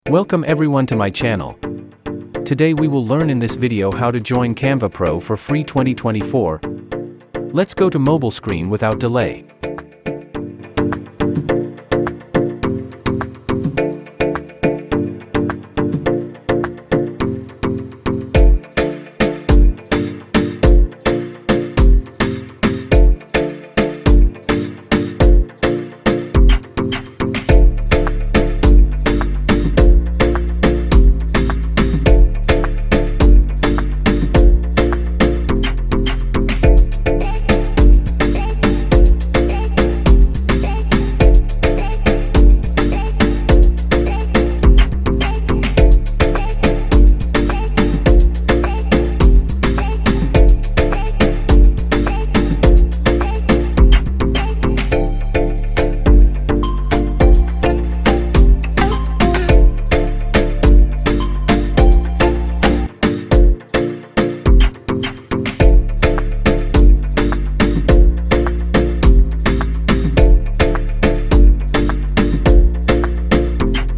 Welcome everyone to my channel. Today we will learn in this video how to join Canva Pro for free 2024. Let's go to mobile screen without delay.